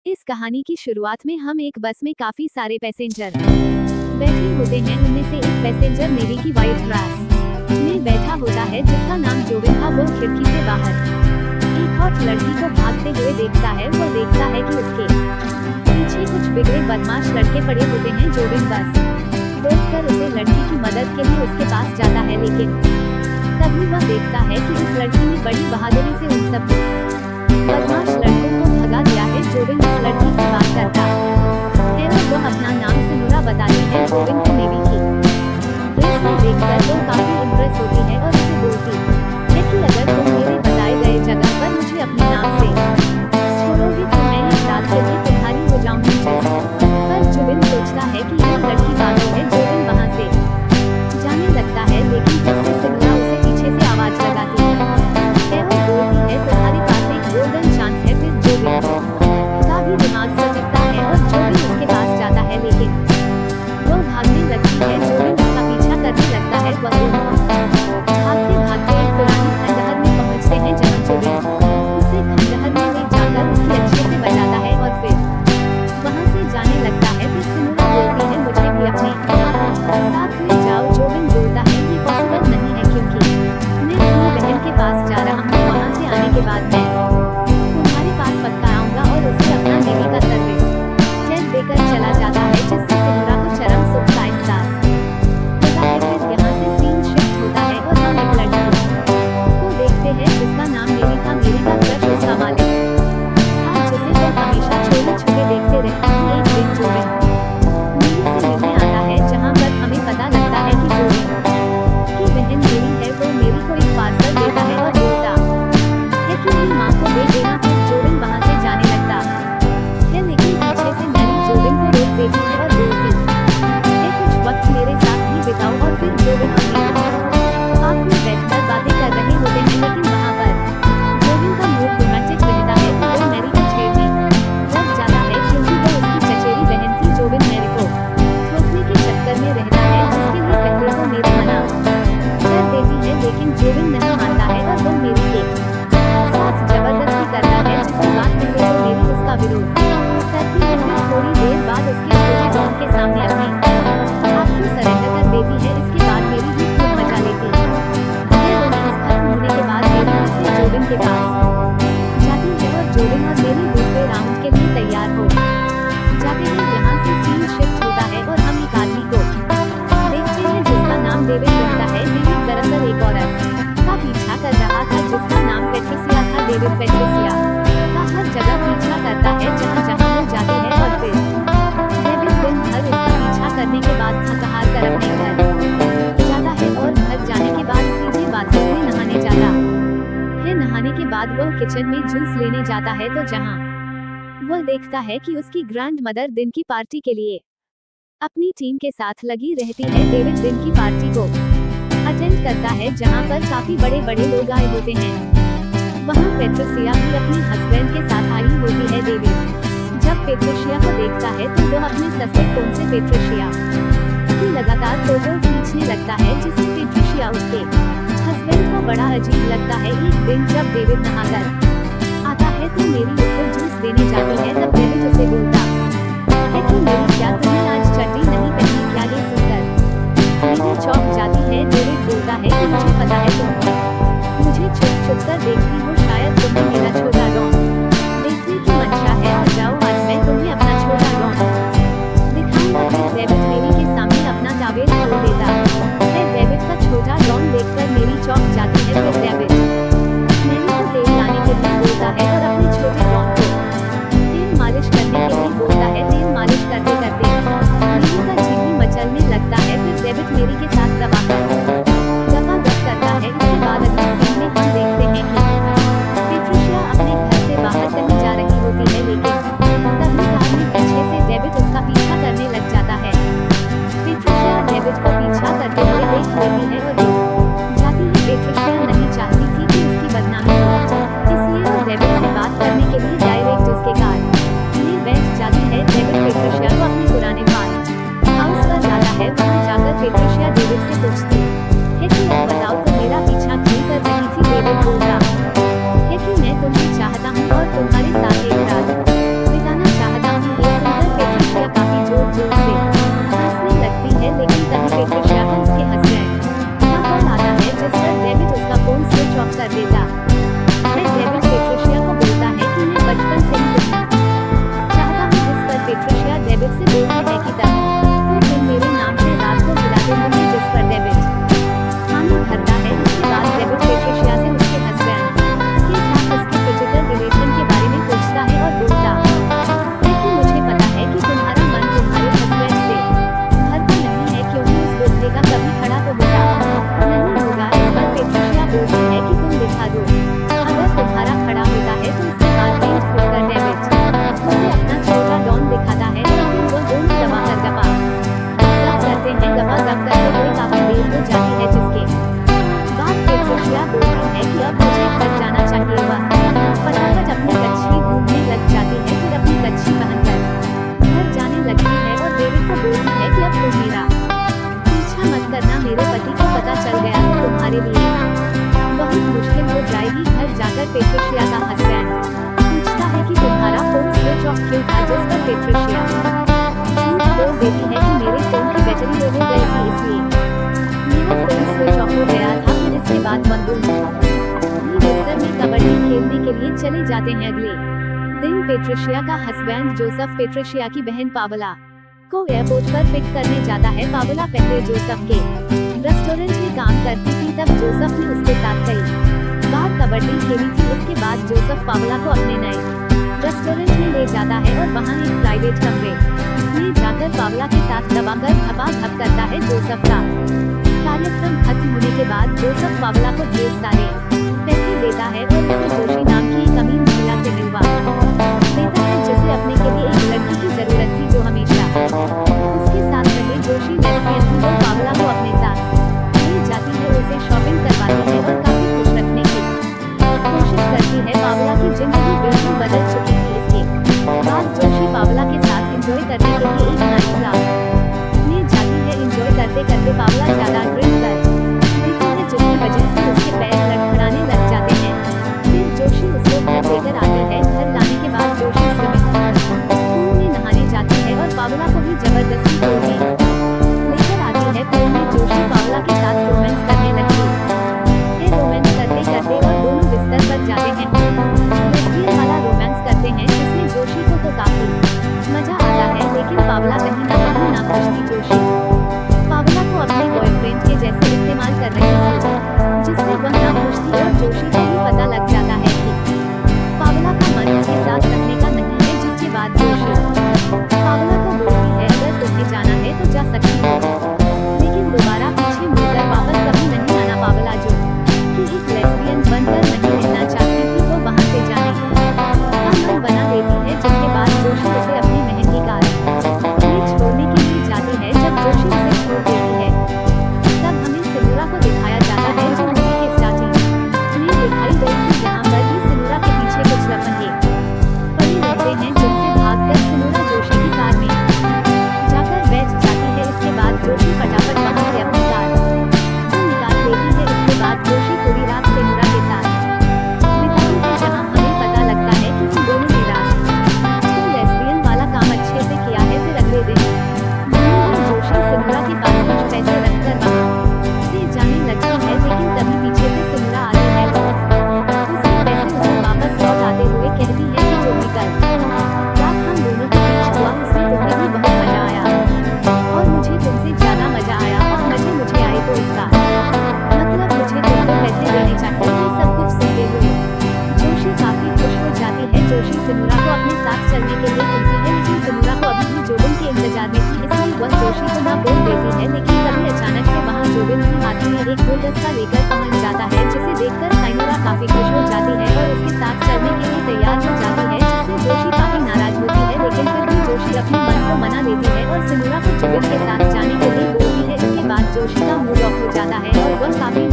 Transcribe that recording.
इस कहानी की शुरुआत में हम एक बस में काफी सारे पैसेंजर बैठे होते हैं। उनमें से एक पैसेंजर नेवी की व्हाइट ड्रेस में बैठा होता है जिसका नाम जोबिन था। वो खिड़की से बाहर एक हॉट लड़की को भागते हुए देखता है। वो देखता है कि उसके पीछे कुछ बिगड़े बदमाश लड़के पड़े होते हैं। जोबिन बस रोककर उसे लड़की की मदद के लिए उसके पास जाता है, लेकिन तभी वह देखता है कि उस लड़की ने बड़ी बहादुरी से उन सब बदमाश लड़कों को भगा दिया है। जोबिन उस लड़की से बात करता है और वो अपना नाम सिनुरा बताती है। जोबिन को नेवी की ड्रेस में देखकर वो काफी इम्प्रेस होती है और उसे बोलती है कि अगर तुम मेरे बताए गए जगह पर मुझे अपने नाम से छोड़ोगी तो मैं इस रात के लिए तुम्हारी हो जाऊंगी। पर जोबिन सोचता है कि यह लड़की पागल है। जोबिन वहाँ से जाने लगता है, लेकिन फिर से सिनुरा उसे पीछे से आवाज लगाती है और बोलती है तुम्हारे पास एक गोल्डन चांस है। फिर जोबिन का भी दिमाग सटकता है और जोबिन उसके पास जाता है, लेकिन वो भागने लगती है। जोबिन उसका पीछा करने लगता है। वह दोनों भागते भागते एक पुरानी खंडहर में पहुंचते हैं, जहाँ जोबिन उसे खंडहर में ले जाकर उसकी अच्छे से बचाता है और फिर वहाँ से जाने लगता है। फिर सिनुरा बोलती है मुझे भी अपने साथ ले जाओ। जोबिन बोलता है ये पॉसिबल नहीं है, क्योंकि मैं अपनी बहन के पास जा रहा हूँ। वहाँ से आने के बाद मैं तुम्हारे पास पक्का आऊंगा। और उसे अपना नेवी का सर्विस चेक देकर चला जाता है, जिससे सिनुरा को चरम सुख का एहसास होता है। फिर यहाँ से सीन शिफ्ट होता है और हम एक लड़की को देखते हैं जिसका नाम मेरी था। मेरी का क्रश उसका मालिक था, जिसे वो हमेशा छोटे छुपे देखते रहती थी। एक दिन जोबिन मेरी से मिलने आता है, जहाँ पर हमें पता लगता है कि जोबिन की बहन मेरी है। वो मेरी को एक पार्सल देता है और बोलता है कि मेरी माँ को दे देना। फिर जोबिन वहाँ से जाने लगता है, लेकिन पीछे से मैरी जोबिन को रोक देती है और बोलती है कुछ वक्त मेरे साथ भी बिताओ। और फिर जोबिन और मेरी पार्क में बैठकर बातें कर रहे होते हैं, लेकिन वहाँ पर जोबिन का मूड रोमांटिक रहता है। तो वो मैरी को छेड़ने लग जाता है, क्योंकि वो उसकी चचेरी बहन थी। जोबिन मैरी को ठोकने के चक्कर में रहता है, जिसके लिए पहले तो मेरी मना कर देती है, लेकिन जोबिन नहीं मानता है और वो मेरी के साथ जबरदस्ती करता है, जिसके बाद पहले तो मेरी उसका विरोध करती है। फिर थोड़ी देर बाद उसके छोटे डॉन के सामने अपने आप को सरेंडर कर देती है। इसके बाद मेरी भी खूब मजा लेती है। रोमांस खत्म होने के बाद मेरी फिर से जोबिन के पास जाती है और जोबिन और मेरी दूसरे राउंड के लिए तैयार हो जाते हैं। यहाँ से सीन शिफ्ट होता है और हम एक आदमी को देखते हैं जिसका नाम डेविड रहता है। डेविड दरअसल एक औरत का पीछा कर रहा था जिसका नाम पेट्रिसिया था। डेविड पेट्रिसिया का हर जगह पीछा करता है, जहाँ जहाँ वो जाती है। और फिर डेविड दिन भर उसका पीछा करने के बाद थक हार कर अपने घर जाता है और घर जाने के बाद सीधे बाथरूम में नहाने जाता है। नहाने के बाद वो किचन में जूस लेने जाता है, तो जहाँ वो देखता है कि उसकी ग्रैंड मदर दिन की पार्टी के लिए अपनी टीम के साथ लगी रहती है। डेविड दिन की पार्टी को अटेंड करता है, जहाँ पर काफी बड़े बड़े लोग आए होते हैं। वहाँ पेट्रिसिया भी अपने हस्बैंड के साथ आई होती है। डेविड जब पेट्रिसिया को देखता है तो वो अपने सस्ते फोन से पेट्रिसिया की लगातार फोटो खींचने लगता है, जिससे पेट्रिसिया उसके हस्बैंड को बड़ा अजीब लगता है। एक दिन जब डेविड नहाकर आता है तो मेरी उसको जूस देने जाती है। तब डेविड उसे बोलता है कि मेरी क्या तुमने आज चड्डी नहीं पहनी क्या? ये सुनकर मेरी चौंक जाती है। डेविड बोलता है कि मुझे पता है तुम मुझे छुप छुप कर देखती हो, शायद तुम्हें मेरा छोटा डॉन देखने की मंशा है। और जाओ, आज मैं तुम्हें अपना छोटा डॉन दिखाऊंगा। फिर डेविड मेरी के सामने अपना ताबेल खोल देता है। डेविड का छोटा डॉन देखकर मेरी चौंक जाती है। फिर डेविड मेरी को तेल लाने के लिए बोलता है और अपने छोटे डॉन को तेल मालिश करने के लिए बोलता है। तेल मालिश करते करते मेरी का जी भी मचलने लगता है। फिर डेविड मेरी के साथ दबा गप करता है। इसके बाद अगले सीन में हम देखते हैं कि दिखाए जाते हैं अगले दिन पेट्रिशिया का हस्बैंड जोसेफ पेट्रिशिया की बहन पावला को एयरपोर्ट पर पिक करने जाता है। पावला पहले जोसेफ के रेस्टोरेंट में काम करती थी, तब जोसेफ ने उसके साथ कई बार कबड्डी खेली थी। उसके बाद जोसेफ पावला को अपने नए रेस्टोरेंट में ले जाता है और वहां एक प्राइवेट कमरे में जाकर पावला के साथ दबाकर धपाधप करता है। जोसेफ का कार्यक्रम खत्म होने के बाद जोसेफ पावला को ढेर सारे पैसे देता है और उसे जोशी नाम की एक अमीर महिला से मिलवा देता है, जिसे अपने के लिए एक लड़की की जरूरत थी जो हमेशा उसके साथ रहे। जोशी लेस्बियन थी, वो पावला को अपने साथ ले जाती है, उसे शॉपिंग करवाती है और काफी खुश रखने की कोशिश करती है। पावला की जिंदगी बिल्कुल बदल चुकी थी। इसके बाद जोशी पावला के साथ एंजॉय करने के लिए एक नाइट क्लब में जाती है। एंजॉय करते करते पावला ज्यादा ड्रिंक कर देती है, जिसकी वजह से उसके पैर लड़खड़ाने लग जाते हैं। फिर जोशी उसे घर लेकर आता है। घर लाने के बाद जोशी स्विमिंग पूल में नहाने जाती है और पावला को भी जबरदस्ती पूल में लेकर आती है। पूल में जोशी पावला के साथ रोमांस करने लगती है। रोमांस करते करते और दोनों बिस्तर पर जाते हैं। लेस्बियन वाला रोमांस करते हैं, जिसमें जोशी को तो काफी मजा आता है, लेकिन पावला कहीं ना कहीं नाखुश थी। जोशी पावला को अपने बॉयफ्रेंड के जैसे इस्तेमाल कर रही थी, जिससे वह नाखुश थी और जोशी को भी पता लग जाता है कि पावला का मन उसके साथ रखने का नहीं है। जिसके बाद जोशी पावला को बोलती है, अगर तुम्हें जाना है तो जा सकती हो, लेकिन दोबारा पीछे मुड़कर वापस कभी नहीं आना। पावला जो कि एक लेस्बियन बनकर नहीं रहना चाहती थी, वो वहां से जाने का मन बना लेती है। जिसके बाद जोशी उसे अपनी महंगी कार में छोड़ने के लिए जाती है। जब जोशी उसे छोड़ देती है, तब हमें सिनुरा को दिखाया जाता है, जो मूवी के स्टार्टिंग में दिखाई गई थी। यहाँ पर भी सिनुरा के पीछे कुछ लफंगे पड़े रहते हैं, जिनसे भागकर सिनुरा जोशी की कार में जाकर बैठ जाती है। इसके बाद जोशी फटाफट वहां से अपनी कार को निकाल लेती है। इसके बाद जोशी पूरी रात सिनुरा के साथ बिताती है, जहां हमें पता लगता है कि उन दोनों ने रात को लेस्बियन वाला काम अच्छे से किया है। फिर अगले दिन जोशी सिनुरा के पास कुछ पैसे रखकर वहां से जाने लगती है, लेकिन तभी पीछे से सिनुरा आती है तो उसके पैसे उसे वापस लौट आते हुए कहती है कि जो भी कल रात हम दोनों के बीच हुआ, उसमें तुम्हें भी बहुत मजा आया और मुझे तुमसे ज्यादा मजा आया, और मुझे आए तो इसका मतलब मुझे तुमको पैसे देने चाहिए। ये सब कुछ सुनते हुए जोशी काफी खुश हो जाती है। जोशी सिनुरा को अपने साथ चलने के लिए कहती है, लेकिन सिनुरा को अभी भी जोबिन के इंतजार में थी, इसलिए वह जोशी को ना बोल देती है। लेकिन तभी अचानक से वहाँ जोबिन की हाथी में एक गुलदस्ता लेकर पहुँच जाता है, जिसे देखकर साइनोरा काफी खुश हो जाती है और उसके साथ चलने के लिए तैयार हो जाती है, जिससे जोशी काफी नाराज होती है। लेकिन फिर भी जोशी अपने मन को मना लेती है और सिनुरा को जोबिन के साथ जाने के लिए बोलती है। इसके बाद जोशी का मूड ऑफ हो जाता है और वह काफी